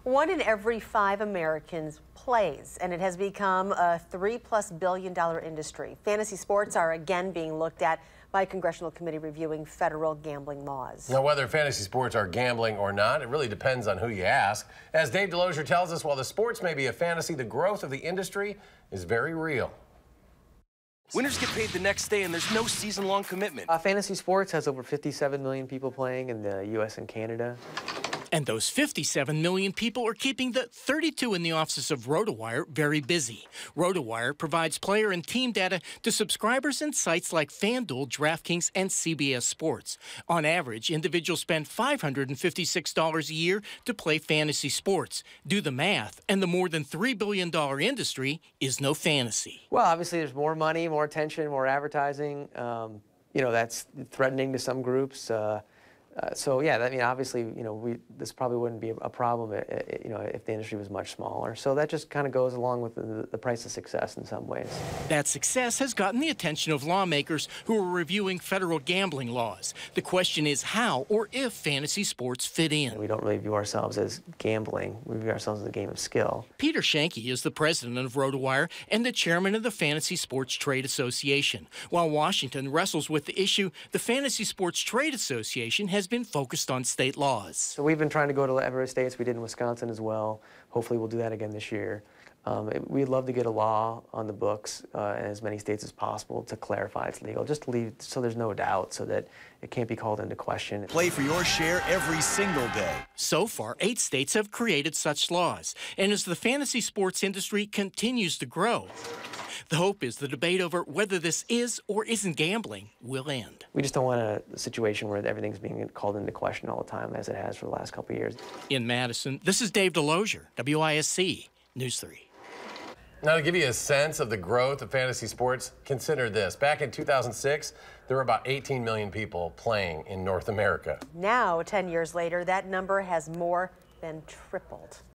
1 in every 5 Americans plays, and it has become a $3+ billion industry. Fantasy sports are again being looked at by a congressional committee reviewing federal gambling laws. Now, whether fantasy sports are gambling or not, it really depends on who you ask. As Dave DeLosier tells us, while the sports may be a fantasy, the growth of the industry is very real. Winners get paid the next day, and there's no season-long commitment. Fantasy sports has over 57 million people playing in the U.S. and Canada. And those 57 million people are keeping the 32 in the offices of RotoWire very busy. RotoWire provides player and team data to subscribers and sites like FanDuel, DraftKings, and CBS Sports. On average, individuals spend $556 a year to play fantasy sports. Do the math, and the more than $3 billion industry is no fantasy. Well, obviously, there's more money, more attention, more advertising. That's threatening to some groups. So yeah, I mean, obviously, this probably wouldn't be a problem, if the industry was much smaller. So that just kind of goes along with the price of success in some ways. That success has gotten the attention of lawmakers who are reviewing federal gambling laws. The question is how or if fantasy sports fit in. We don't really view ourselves as gambling. We view ourselves as a game of skill. Peter Shanke is the president of RotoWire and the chairman of the Fantasy Sports Trade Association. While Washington wrestles with the issue, the Fantasy Sports Trade Association has been focused on state laws. So we've been trying to go to every states. We did in Wisconsin as well. Hopefully we'll do that again this year. We'd love to get a law on the books in as many states as possible to clarify it's legal, just to leave so there's no doubt, so that it can't be called into question. Play for your share every single day. So far, 8 states have created such laws. And as the fantasy sports industry continues to grow, the hope is the debate over whether this is or isn't gambling will end. We just don't want a situation where everything's being called into question all the time, as it has for the last couple of years. In Madison, this is Dave DeLosier, WISC News 3. Now, to give you a sense of the growth of fantasy sports, consider this. Back in 2006, there were about 18 million people playing in North America. Now, 10 years later, that number has more than tripled.